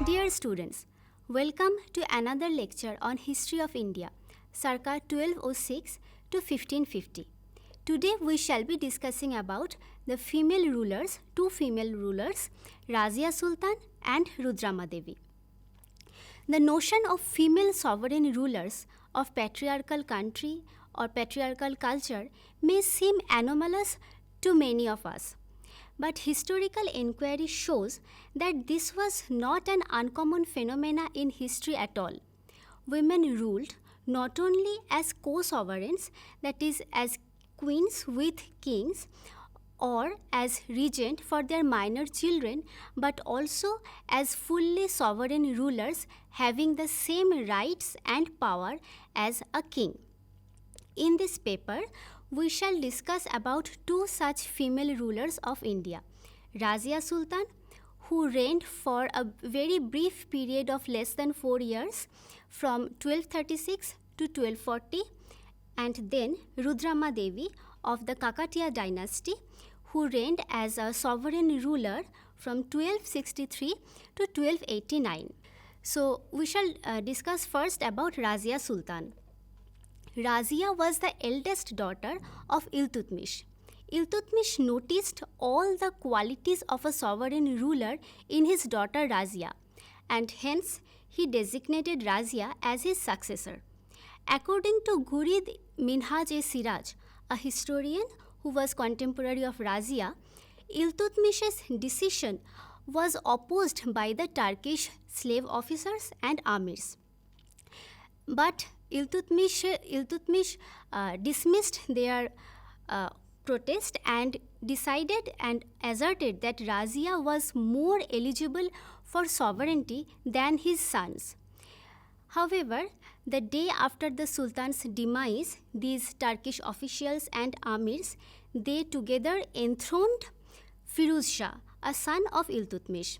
Dear students, welcome to another lecture on History of India, circa 1206 to 1550. Today we shall be discussing about the two female rulers, Razia Sultan and Rudrama Devi. The notion of female sovereign rulers of patriarchal country or patriarchal culture may seem anomalous to many of us. But historical inquiry shows that this was not an uncommon phenomena in history at all. Women ruled not only as co-sovereigns, that is, as queens with kings, or as regent for their minor children, but also as fully sovereign rulers having the same rights and power as a king. In this paper, we shall discuss about two such female rulers of India, Razia Sultan, who reigned for a very brief period of less than 4 years from 1236 to 1240, and then Rudrama Devi of the Kakatiya dynasty, who reigned as a sovereign ruler from 1263 to 1289. So we shall discuss first about Razia Sultan. Razia was the eldest daughter of Iltutmish. Iltutmish noticed all the qualities of a sovereign ruler in his daughter Razia, and hence he designated Razia as his successor. According to Ghurid Minhaj-e-Siraj, a historian who was contemporary of Razia, Iltutmish's decision was opposed by the Turkish slave officers and amirs. But Iltutmish dismissed their protest and decided and asserted that Razia was more eligible for sovereignty than his sons. However, the day after the Sultan's demise, these Turkish officials and amirs, they together enthroned Firuz Shah, a son of Iltutmish.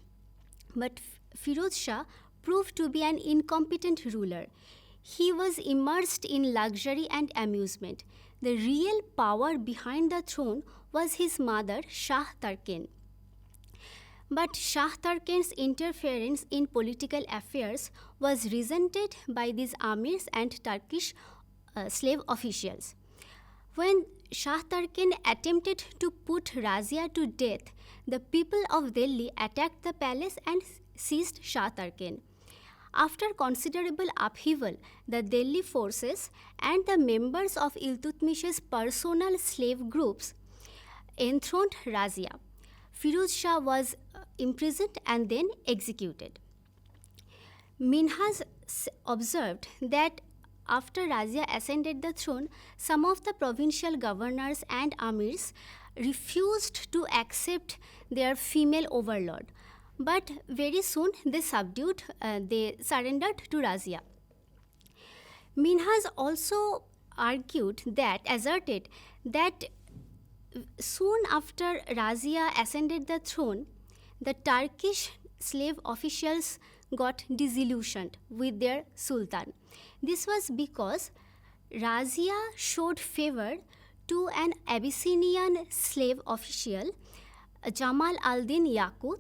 But Firuz Shah proved to be an incompetent ruler. He was immersed in luxury and amusement. The real power behind the throne was his mother, Shah Tarkan. But Shah Tarkan's interference in political affairs was resented by these amirs and Turkish slave officials. When Shah Tarkan attempted to put Razia to death, the people of Delhi attacked the palace and seized Shah Tarkan. After considerable upheaval, the Delhi forces and the members of Iltutmish's personal slave groups enthroned Razia. Firuz Shah was imprisoned and then executed. Minhaj observed that after Razia ascended the throne, some of the provincial governors and amirs refused to accept their female overlord. But very soon they surrendered to Razia. Minhaj also asserted that soon after Razia ascended the throne, the Turkish slave officials got disillusioned with their sultan. This was because Razia showed favor to an Abyssinian slave official, Jamal al-Din Yaqut,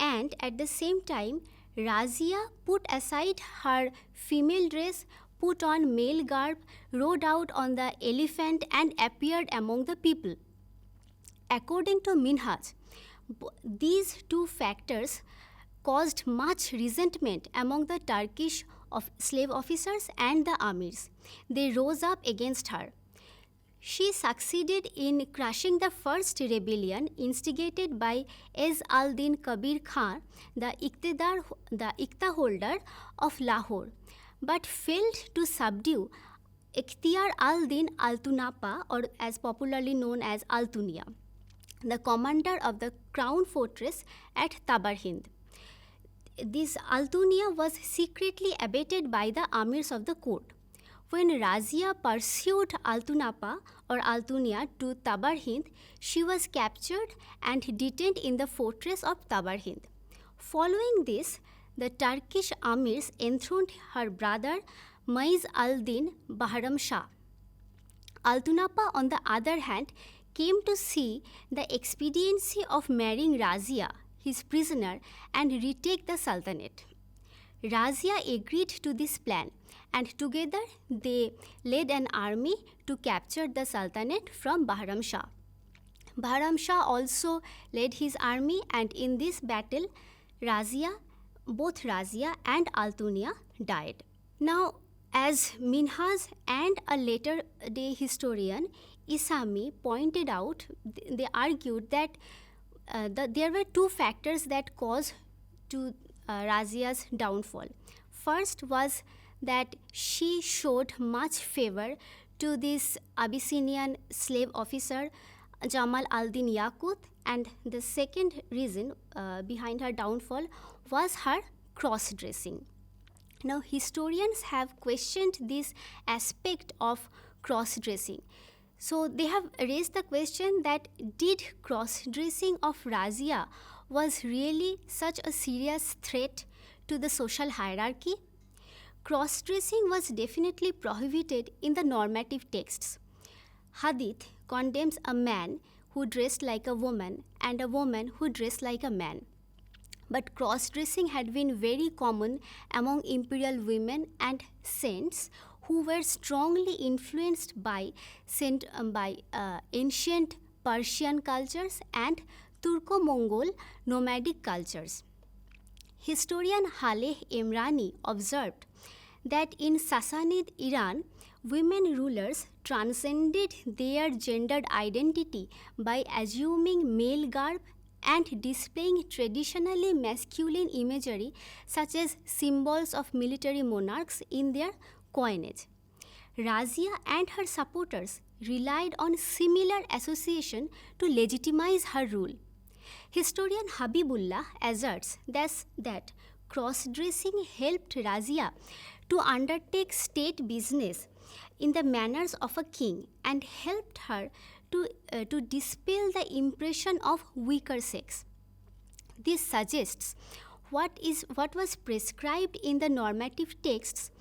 and at the same time, Razia put aside her female dress, put on male garb, rode out on the elephant, and appeared among the people. According to Minhaj, these two factors caused much resentment among the Turkish slave officers and the amirs. They rose up against her. She succeeded in crushing the first rebellion instigated by Ez al-Din Kabir Khan, the Iqta holder of Lahore, but failed to subdue Ikhtiyar al-Din Altunapa, or as popularly known as Altunia, the commander of the crown fortress at Tabarhind. This Altunia was secretly abated by the amirs of the court. When Razia pursued Altunapa or Altunia to Tabarhind, she was captured and detained in the fortress of Tabarhind. Following this, the Turkish amirs enthroned her brother Maiz al-Din Bahram Shah. Altunapa, on the other hand, came to see the expediency of marrying Razia his prisoner and retake the Sultanate. Razia agreed to this plan, and together they led an army to capture the Sultanate from Bahram Shah. Bahram Shah also led his army, and in this battle, both Razia and Altunia died. Now, as Minhaj and a later day historian Isami pointed out, they argued that there were two factors that caused to Razia's downfall. First was that she showed much favor to this Abyssinian slave officer Jamal al-Din Yaqut, and the second reason behind her downfall was her cross-dressing. Now, historians have questioned this aspect of cross-dressing. So, they have raised the question that did cross-dressing of Razia was really such a serious threat to the social hierarchy? Cross-dressing was definitely prohibited in the normative texts. Hadith condemns a man who dressed like a woman and a woman who dressed like a man. But cross-dressing had been very common among imperial women and saints who were strongly influenced by ancient Persian cultures and Turco-Mongol nomadic cultures. Historian Haleh Emrani observed that in Sassanid Iran, women rulers transcended their gendered identity by assuming male garb and displaying traditionally masculine imagery such as symbols of military monarchs in their coinage. Razia and her supporters relied on similar association to legitimize her rule. Historian Habibullah asserts that cross-dressing helped Razia to undertake state business in the manners of a king and helped her to dispel the impression of weaker sex. This suggests what was prescribed in the normative texts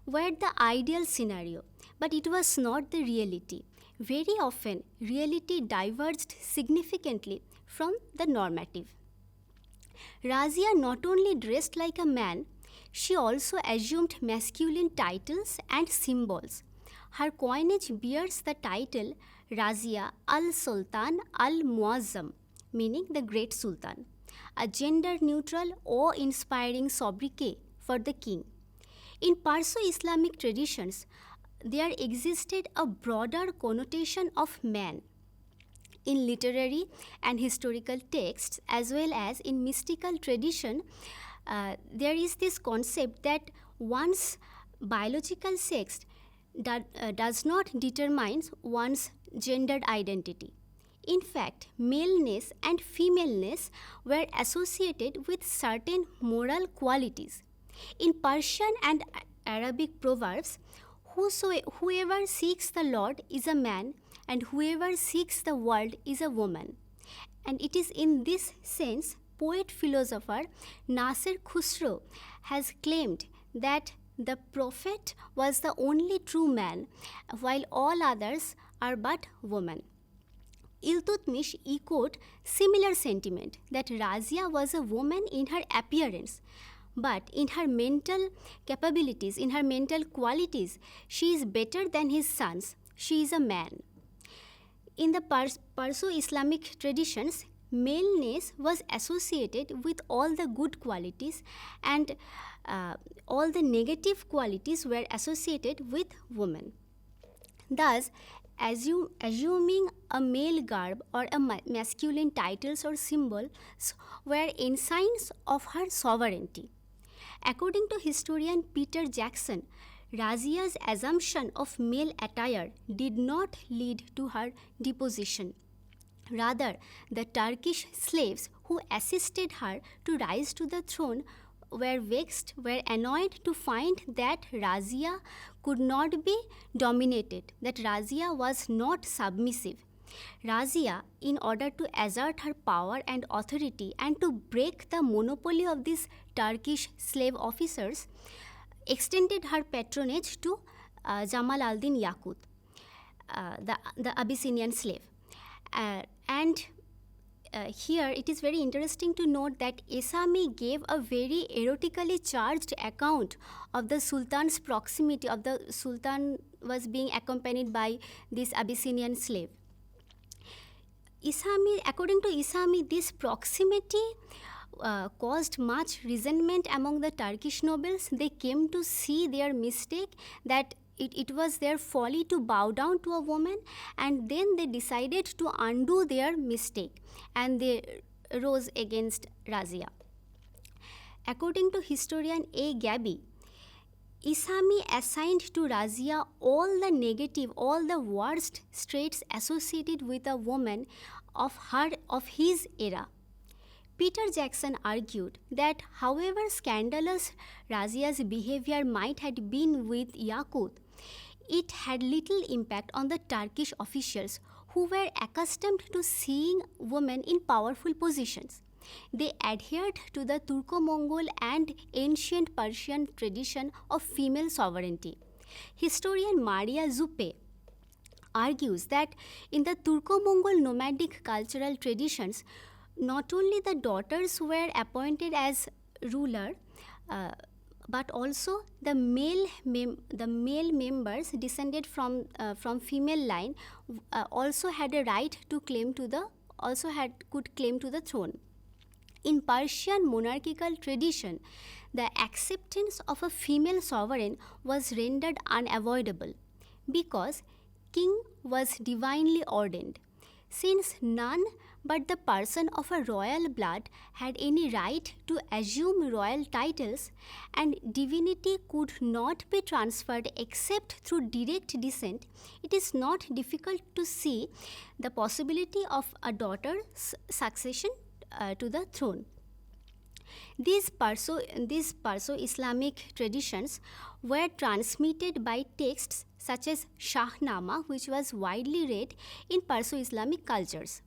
were the ideal scenario, but it was not the reality. Very often, reality diverged significantly from the normative. Razia not only dressed like a man, she also assumed masculine titles and symbols. Her coinage bears the title Razia al-Sultan al-Muazzam, meaning the Great Sultan, a gender-neutral, awe-inspiring sobriquet for the king. In Perso-Islamic traditions, there existed a broader connotation of man. In literary and historical texts, as well as in mystical tradition, there is this concept that one's biological sex does not determine one's gendered identity. In fact, maleness and femaleness were associated with certain moral qualities. In Persian and Arabic proverbs, whoever seeks the Lord is a man, and whoever seeks the world is a woman. And it is in this sense, poet-philosopher Nasir Khusro has claimed that the prophet was the only true man, while all others are but women. Iltutmish echoed similar sentiment that Razia was a woman in her appearance, but in her mental capabilities, in her mental qualities, she is better than his sons. She is a man. In the Perso-Islamic traditions, maleness was associated with all the good qualities, and all the negative qualities were associated with women. Thus, assuming a male garb or a masculine titles or symbols were ensigns of her sovereignty. According to historian Peter Jackson, Razia's assumption of male attire did not lead to her deposition. Rather, the Turkish slaves who assisted her to rise to the throne were annoyed to find that Razia could not be dominated, that Razia was not submissive. Razia, in order to assert her power and authority and to break the monopoly of these Turkish slave officers, extended her patronage to Jamal al-Din Yaqut, the Abyssinian slave. And here it is very interesting to note that Isami gave a very erotically charged account of the Sultan's proximity, of the Sultan was being accompanied by this Abyssinian slave. According to Isami, this proximity caused much resentment among the Turkish nobles. They came to see their mistake, that it was their folly to bow down to a woman, and then they decided to undo their mistake and they rose against Razia. According to historian A. Gabi, Isami assigned to Razia all the worst traits associated with a woman of his era. Peter Jackson argued that however scandalous Razia's behavior might have been with Yakut, it had little impact on the Turkish officials who were accustomed to seeing women in powerful positions. They adhered to the Turco-Mongol and ancient Persian tradition of female sovereignty. Historian Maria Zuppe argues that in the Turco-Mongol nomadic cultural traditions, not only the daughters were appointed as ruler, but also the male members descended from female line also had a right to could claim to the throne. In Persian monarchical tradition, the acceptance of a female sovereign was rendered unavoidable because king was divinely ordained. Since none but the person of a royal blood had any right to assume royal titles, and divinity could not be transferred except through direct descent, it is not difficult to see the possibility of a daughter's succession to the throne. These Perso-Islamic traditions were transmitted by texts such as Shahnama, which was widely read in Perso-Islamic cultures.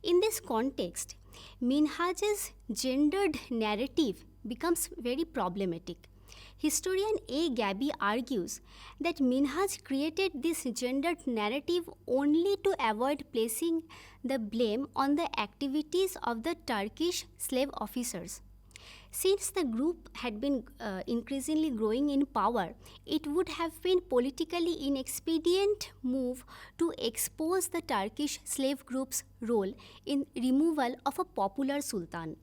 In this context, Minhaj's gendered narrative becomes very problematic. Historian A. Gabi argues that Minhaj created this gendered narrative only to avoid placing the blame on the activities of the Turkish slave officers. Since the group had been increasingly growing in power, it would have been politically inexpedient move to expose the Turkish slave group's role in removal of a popular sultan.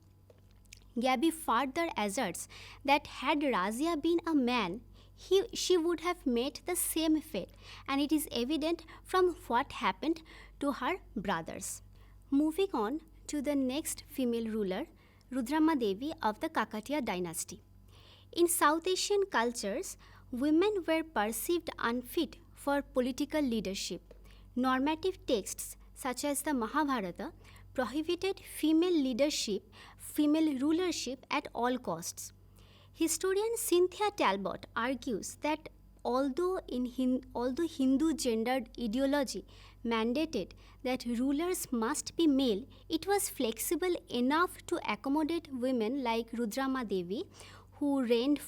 Gabi further asserts that had Razia been a man, she would have met the same fate, and it is evident from what happened to her brothers. Moving on to the next female ruler, Rudramma Devi of the Kakatiya dynasty. In South Asian cultures, women were perceived unfit for political leadership. Normative texts such as the Mahabharata prohibited female rulership at all costs. Historian Cynthia Talbot argues that although Hindu gendered ideology mandated that rulers must be male, it was flexible enough to accommodate women like Rudramma Devi, who reigned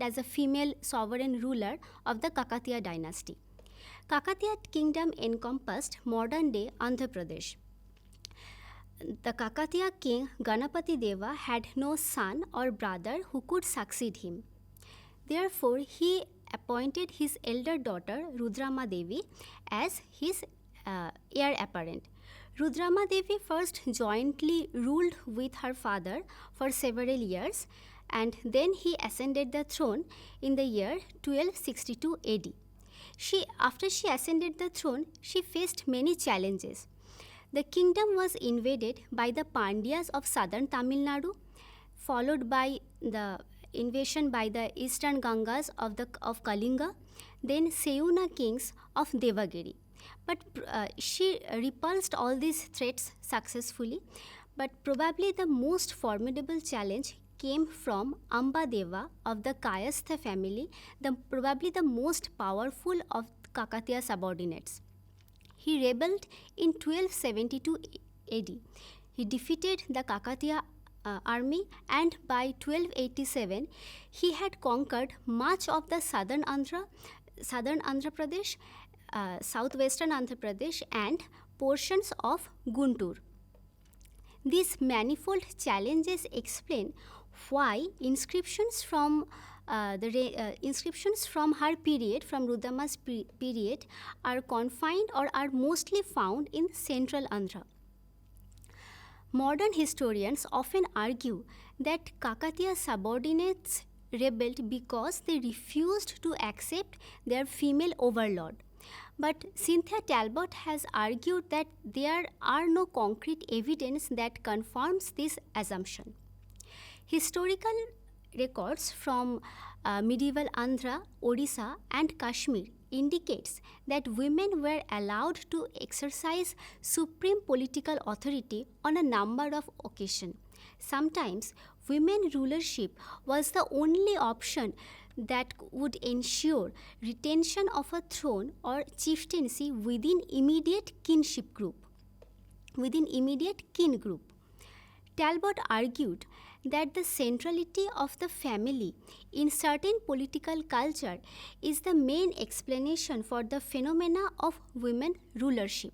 as a female sovereign ruler of the Kakatiya dynasty. Kakatiya kingdom encompassed modern-day Andhra Pradesh. The Kakatiya king Ganapati Deva had no son or brother who could succeed him. Therefore, he appointed his elder daughter Rudramma Devi as his heir apparent. Rudramma Devi first jointly ruled with her father for several years, and then he ascended the throne in the year 1262 AD. After she ascended the throne, she faced many challenges. The kingdom was invaded by the Pandyas of southern Tamil Nadu, followed by the invasion by the eastern Gangas of Kalinga, then Seuna kings of Devagiri. But she repulsed all these threats successfully. But probably the most formidable challenge came from Amba Deva of the Kayastha family, probably the most powerful of Kakatiya subordinates. He rebelled in 1272 AD. He defeated the Kakatiya army, and by 1287 he had conquered much of the southern Andhra Pradesh, southwestern Andhra Pradesh, and portions of Guntur. These manifold challenges explain why inscriptions from inscriptions from her period, from Rudrama's period, are confined or are mostly found in central Andhra. Modern historians often argue that Kakatiya subordinates rebelled because they refused to accept their female overlord. But Cynthia Talbot has argued that there are no concrete evidence that confirms this assumption. Historical records from medieval Andhra, Odisha, and Kashmir indicates that women were allowed to exercise supreme political authority on a number of occasions. Sometimes women rulership was the only option that would ensure retention of a throne or chieftaincy within immediate kin group. Talbot argued that the centrality of the family in certain political culture is the main explanation for the phenomena of women rulership.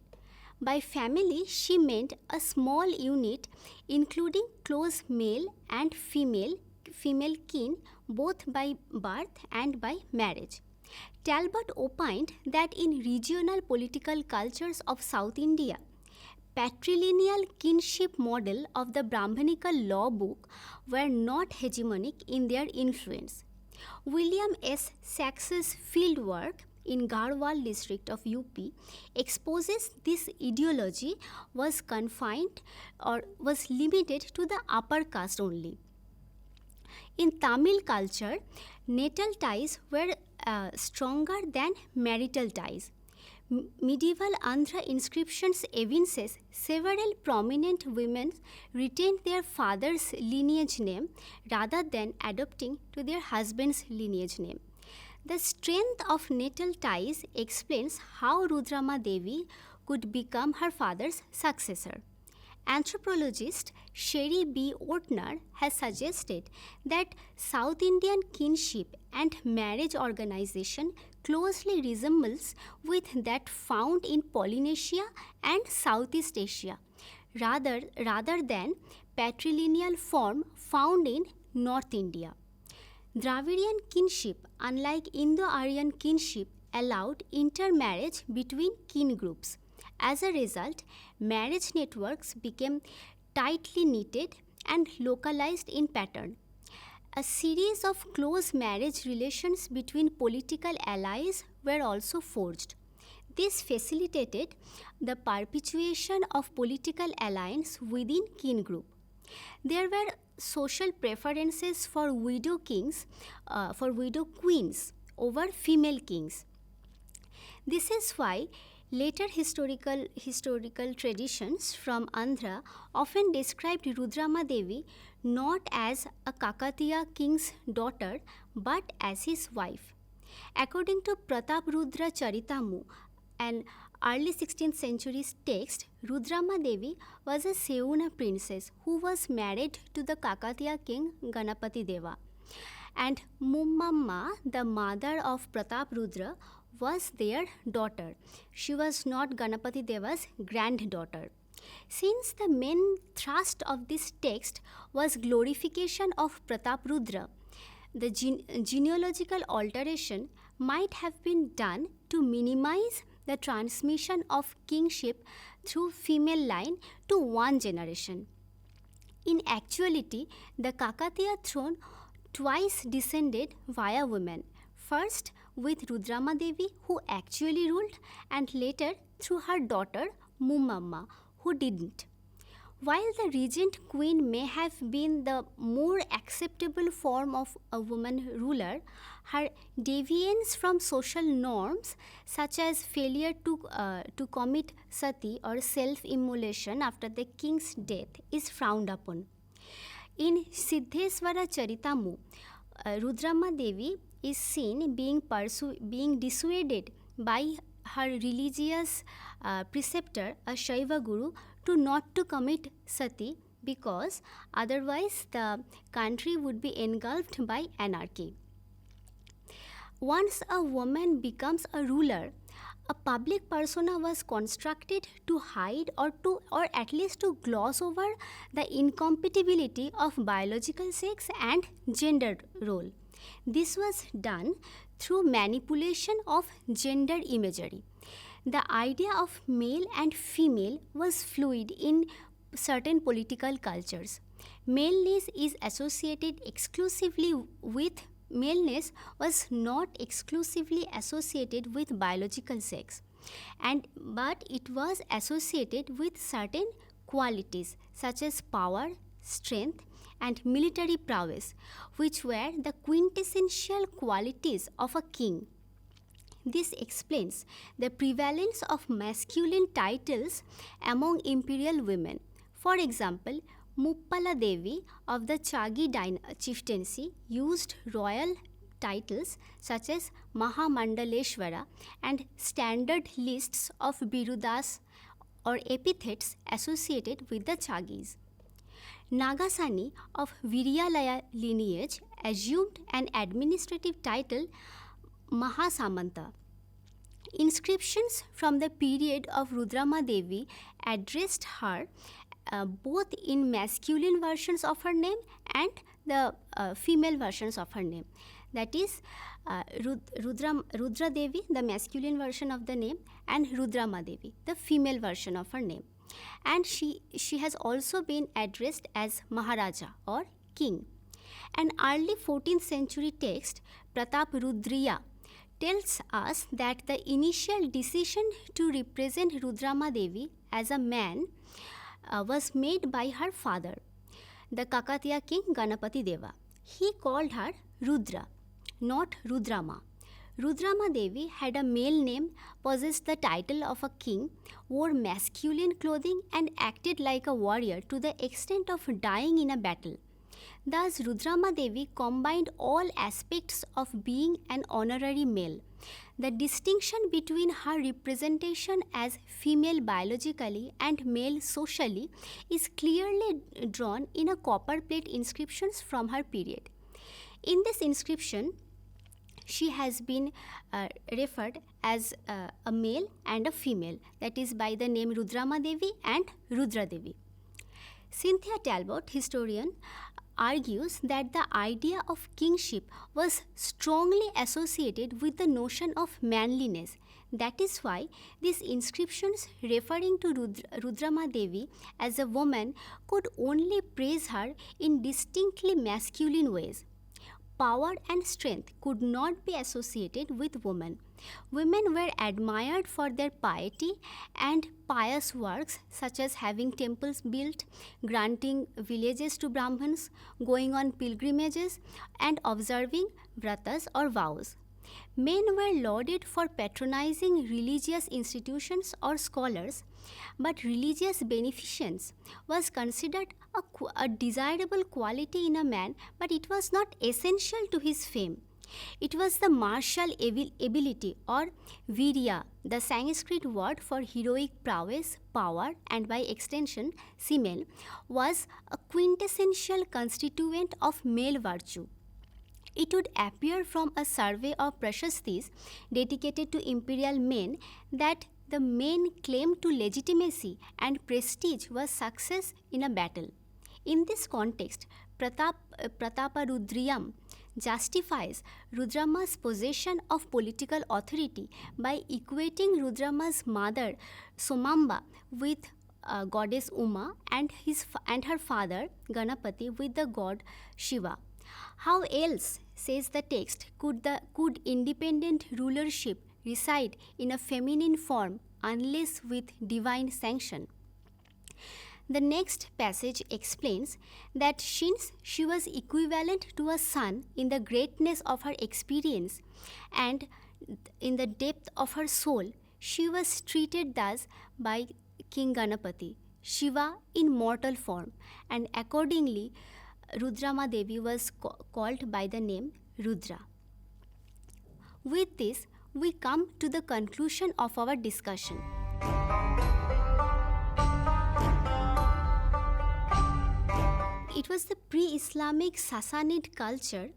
By family, she meant a small unit including close male and female kin, both by birth and by marriage. Talbot opined that in regional political cultures of South India, patrilineal kinship model of the Brahmanical law book were not hegemonic in their influence. William S. Saxe's fieldwork in Garhwal district of UP exposes this ideology was confined or was limited to the upper caste only. In Tamil culture, natal ties were stronger than marital ties. Medieval Andhra inscriptions evinces several prominent women retained their father's lineage name rather than adopting to their husband's lineage name. The strength of natal ties explains how Rudrama Devi could become her father's successor. Anthropologist Sherry B. Ortner has suggested that South Indian kinship and marriage organization closely resembles with that found in Polynesia and Southeast Asia, rather than patrilineal form found in North India. Dravidian kinship, unlike Indo-Aryan kinship, allowed intermarriage between kin groups. As a result, marriage networks became tightly knitted and localized in pattern. A series of close marriage relations between political allies were also forged. This facilitated the perpetuation of political alliance within kin group. There were social preferences for widow queens over female kings. This is why later historical traditions from Andhra often described Rudrama Devi not as a Kakatiya king's daughter but as his wife. According to Pratap Rudra Charitamu, an early 16th century text, Rudrama Devi was a Seuna princess who was married to the Kakatiya king Ganapati Deva. And Mummamma, the mother of Pratap Rudra, was their daughter. She was not Ganapati Deva's granddaughter. Since the main thrust of this text was glorification of Pratap Rudra, the genealogical alteration might have been done to minimize the transmission of kingship through female line to one generation. In actuality, the Kakatiya throne twice descended via women. First with Rudrama Devi, who actually ruled, and later through her daughter Mummamma, who didn't. While the regent queen may have been the more acceptable form of a woman ruler, her deviance from social norms, such as failure to commit sati or self-immolation after the king's death, is frowned upon. In Siddheswara Charitamu, Rudrama Devi is seen being dissuaded by her religious preceptor, a Shaiva guru, to not to commit sati because otherwise the country would be engulfed by anarchy. Once a woman becomes a ruler, A public persona was constructed to hide or at least to gloss over the incompatibility of biological sex and gender role. This was done through manipulation of gender imagery. The idea of male and female was fluid in certain political cultures. Maleness is associated exclusively with maleness was not exclusively associated with biological sex, but it was associated with certain qualities such as power, strength, and military prowess, which were the quintessential qualities of a king. This explains the prevalence of masculine titles among imperial women. For example, Muppala Devi of the Chagi chieftaincy used royal titles such as Mahamandaleshwara and standard lists of birudas or epithets associated with the Chagis. Nagasani of Viryalaya lineage assumed an administrative title Mahasamanta. Inscriptions from the period of Rudrama Devi addressed her both in masculine versions of her name and the female versions of her name. That is, Rudra Devi, the masculine version of the name, and Rudrama Devi, the female version of her name. And she has also been addressed as Maharaja or King. An early 14th century text, Pratap Rudriya, tells us that the initial decision to represent Rudrama Devi as a man was made by her father, the Kakatiya king Ganapati Deva. He called her Rudra, not Rudrama. Rudrama Devi had a male name, possessed the title of a king, wore masculine clothing, and acted like a warrior to the extent of dying in a battle. Thus, Rudrama Devi combined all aspects of being an honorary male. The distinction between her representation as female biologically and male socially is clearly drawn in a copper plate inscriptions from her period. In this inscription, she has been referred as a male and a female, that is by the name Rudrama Devi and Rudra Devi. Cynthia Talbot, historian, argues that the idea of kingship was strongly associated with the notion of manliness. That is why these inscriptions referring to Rudrama Devi as a woman could only praise her in distinctly masculine ways. Power and strength could not be associated with women. Women were admired for their piety and pious works such as having temples built, granting villages to Brahmins, going on pilgrimages, and observing vratas or vows. Men were lauded for patronizing religious institutions or scholars, but religious beneficence was considered a desirable quality in a man, but it was not essential to his fame. It was the martial ability or virya, the Sanskrit word for heroic prowess, power, and by extension, semen, was a quintessential constituent of male virtue. It would appear from a survey of prashastis dedicated to imperial men that the main claim to legitimacy and prestige was success in a battle. In this context, Prataparudriyam justifies Rudrama's possession of political authority by equating Rudrama's mother Somamba with goddess Uma and her father Ganapati with the god Shiva. How else, says the text, could independent rulership reside in a feminine form unless with divine sanction? The next passage explains that since she was equivalent to a sun in the greatness of her experience and in the depth of her soul, she was treated thus by King Ganapati, Shiva in mortal form, and accordingly Rudrama Devi was called by the name Rudra. With this, we come to the conclusion of our discussion. It was the pre-Islamic Sassanid culture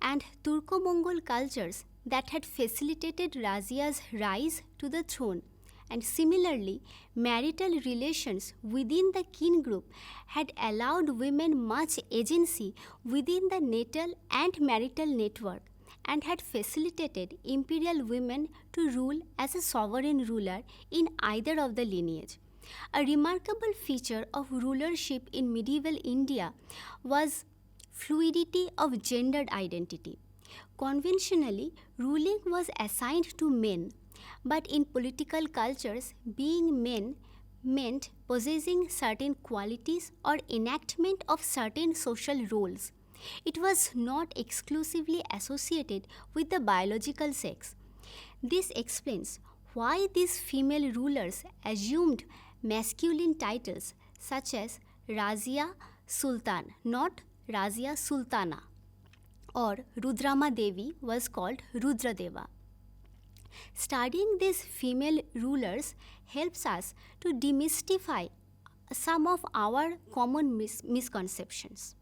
and Turco-Mongol cultures that had facilitated Razia's rise to the throne, and similarly, marital relations within the kin group had allowed women much agency within the natal and marital network and had facilitated imperial women to rule as a sovereign ruler in either of the lineage. A remarkable feature of rulership in medieval India was fluidity of gendered identity. Conventionally, ruling was assigned to men, but in political cultures, being men meant possessing certain qualities or enactment of certain social roles. It was not exclusively associated with the biological sex. This explains why these female rulers assumed masculine titles such as Razia Sultan, not Razia Sultana, or Rudrama Devi was called Rudradeva. Studying these female rulers helps us to demystify some of our common misconceptions.